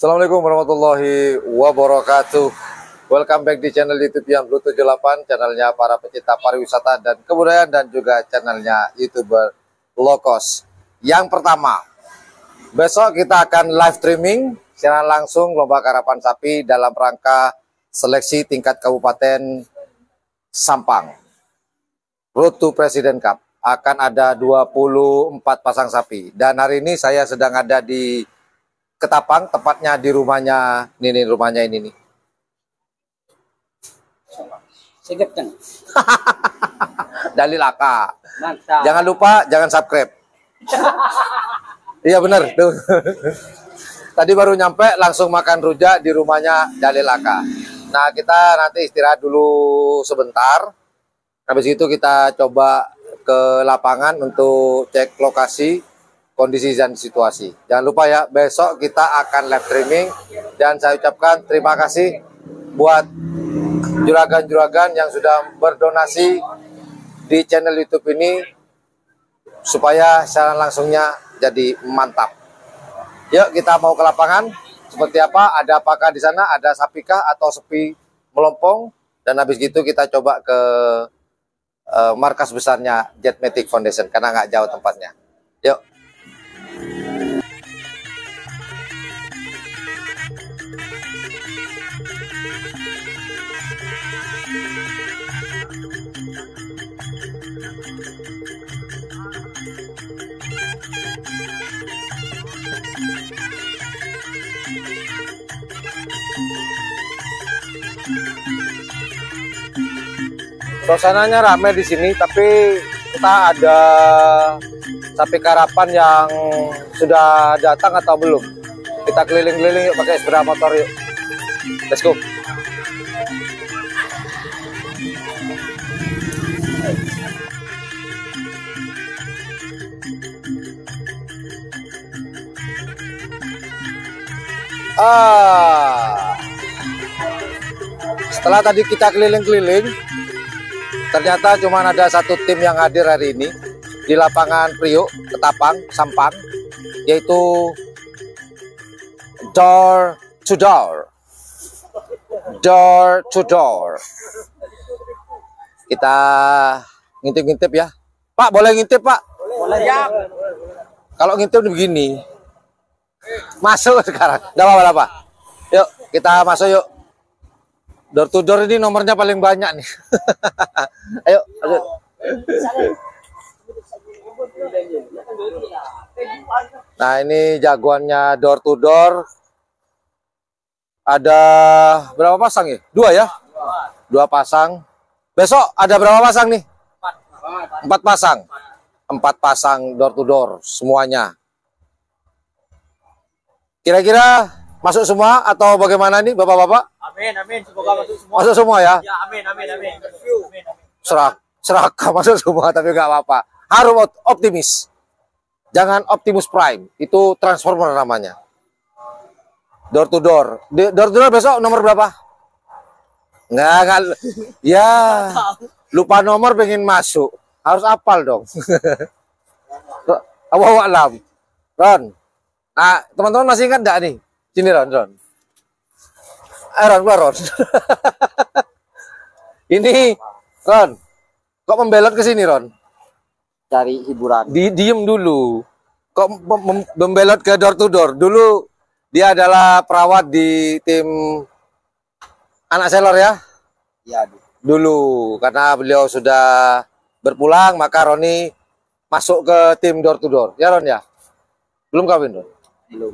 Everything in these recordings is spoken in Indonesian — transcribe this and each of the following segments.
Assalamualaikum warahmatullahi wabarakatuh. Welcome back di channel YouTube yang Blue 78, channelnya para pecinta pariwisata dan kebudayaan, dan juga channelnya YouTuber low cost. Yang pertama, besok kita akan live streaming siaran langsung lomba karapan sapi dalam rangka seleksi tingkat kabupaten Sampang Road to President Cup. Akan ada 24 pasang sapi, dan hari ini saya sedang ada di Ketapang, tepatnya di rumahnya rumahnya ini nih. Dalil Aka. Mantap. Jangan lupa, jangan subscribe. Iya bener tuh. Tadi baru nyampe langsung makan rujak di rumahnya Dalil Aka. Nah, kita nanti istirahat dulu sebentar. Habis itu kita coba ke lapangan untuk cek lokasi, kondisi dan situasi. Jangan lupa ya, besok kita akan live streaming, dan saya ucapkan terima kasih buat juragan-juragan yang sudah berdonasi di channel YouTube ini supaya siaran langsungnya jadi mantap. Yuk kita mau ke lapangan. Seperti apa? Ada apakah di sana? Ada sapikah atau sepi melompong? Dan habis gitu kita coba ke markas besarnya Jetmatic Foundation karena nggak jauh tempatnya. Yuk. Suasananya ramai di sini, tapi kita ada sapi karapan yang sudah datang atau belum. Kita keliling-keliling yuk pakai sepeda motor yuk. Let's go. Setelah tadi kita keliling-keliling, ternyata cuma ada satu tim yang hadir hari ini di lapangan Priok, Ketapang, Sampang, yaitu door to door. Door to door. Kita ngintip-ngintip ya. Pak, boleh ngintip, Pak? Boleh. Ya. Kalau ngintip begini. Masuk sekarang. Enggak apa-apa. Yuk, kita masuk yuk. Door to door ini nomornya paling banyak nih. Ayo, lanjut. Nah, ini jagoannya door to door. Ada berapa pasang ya? Dua ya? Dua pasang. Besok ada berapa pasang nih? 4 pasang. 4 pasang door to door semuanya. Kira-kira masuk semua atau bagaimana nih Bapak-bapak? Amin, amin. Semoga masuk semua. Masuk semua ya? Ya, amin, amin, amin. Serakah masuk semua, tapi nggak apa-apa. Harus optimis. Jangan Optimus Prime. Itu Transformer namanya. Door to door. Door to door besok nomor berapa? Nggak. Ya, lupa nomor pengen masuk. Harus hafal dong. Allahu a'lam. Ron. Nah, teman-teman masih ingat nggak nih? Sini Ron. Ron, keluar Ron. Ini Ron, kok membelot ke sini Ron? Cari hiburan. Diem dulu. Kok membelot ke door to door? Dulu dia adalah perawat di tim anak selor ya? Iya. Dulu, karena beliau sudah berpulang, maka Roni masuk ke tim door to door. Ya Ron ya? Belum kawin Ron? Belum.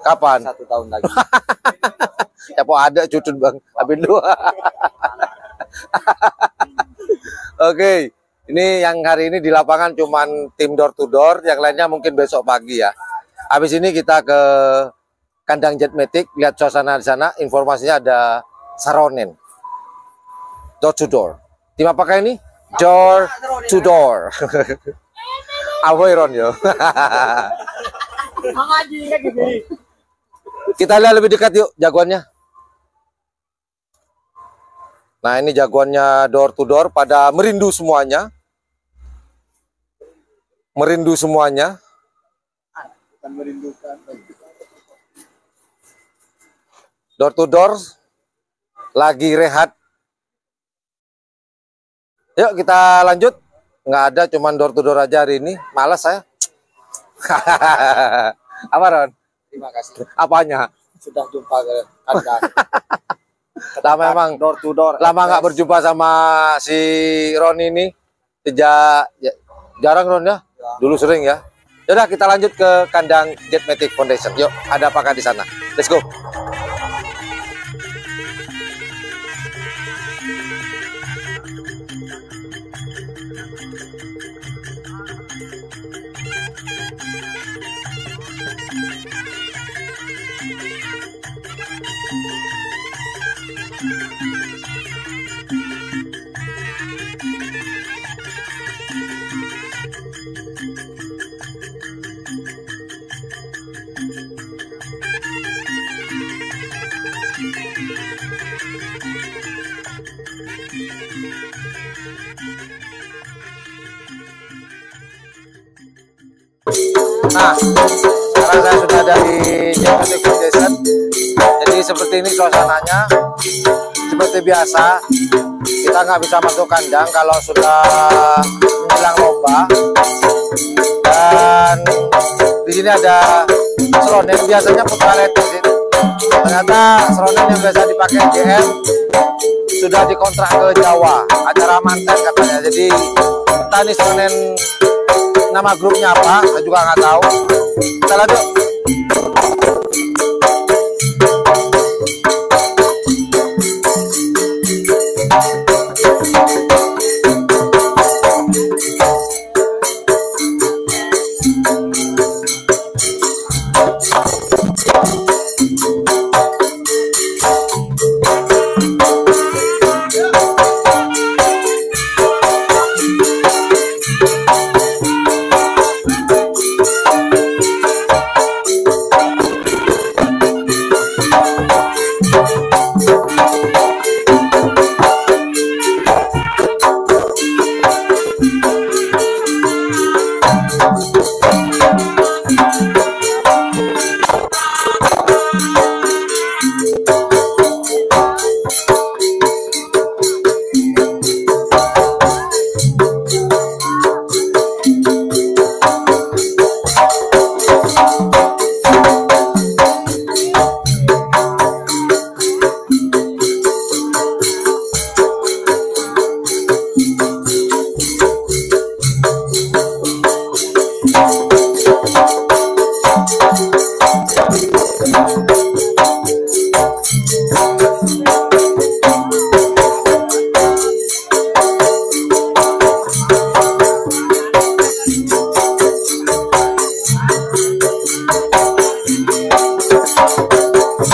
Kapan? 1 tahun lagi. Ya po ada cucut bang, habis dua. Oke, ini yang hari ini di lapangan cuman tim door to door, yang lainnya mungkin besok pagi ya. Habis ini kita ke kandang Jetmatic, lihat suasana di sana. Informasinya ada Saronen. Door to door. Tim apakah ini? Door to door. Aboy Ron yo. Kita lihat lebih dekat yuk jagoannya. Nah, ini jagoannya door to door pada merindu semuanya. Merindu semuanya. Merindukan. door to door, lagi rehat. Yuk kita lanjut. Nggak ada, cuman door to door aja hari ini. Malas saya. Apa Ron? Terima kasih. Apanya? Sudah jumpa ke kandang. Lama emang door to door. lama nggak berjumpa sama si Ron ini. Sejak jarang Ron ya? Dulu sering ya. Yaudah kita lanjut ke kandang Jetmatic Foundation. Yuk, ada apakah di sana? Let's go. Nah, sekarang saya sudah ada di Jetmatic Foundation. Jadi seperti ini suasananya. Seperti biasa, kita nggak bisa masuk kandang kalau sudah menjelang lomba. Dan di sini ada seronen, biasanya putra letter sih. Ternyata seronen yang biasa dipakai JM sudah dikontrak ke Jawa, acara manten katanya. Jadi entah nih seronen nama grupnya apa, saya juga nggak tahu. Kita lanjut.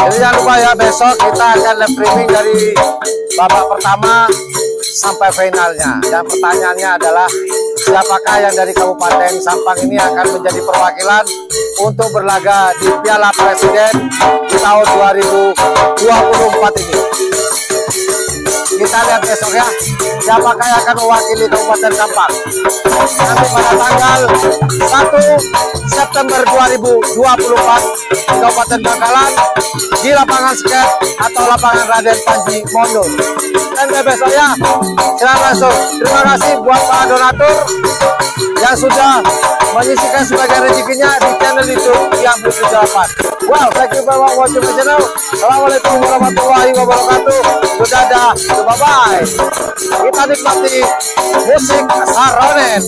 Jadi jangan lupa ya, besok kita akan live streaming dari babak pertama sampai finalnya. Dan pertanyaannya adalah siapakah yang dari Kabupaten Sampang ini akan menjadi perwakilan untuk berlaga di Piala Presiden di tahun 2024 ini. Kita lihat besok ya, siapakah yang akan mewakili Kabupaten Sampang. Nanti pada tanggal 1 September 2024 di Kabupaten Bangkalan di lapangan skate atau lapangan Raden Panji Mondo. Dan besok ya, silakan langsung. Terima kasih buat para donatur yang sudah menyisihkan sebagian rezekinya di channel YouTube yang bertujuan. Wow, thank you for watching my channel. Assalamualaikum warahmatullahi wabarakatuh. Dadah, bye bye. Kita nikmati musik Saronen.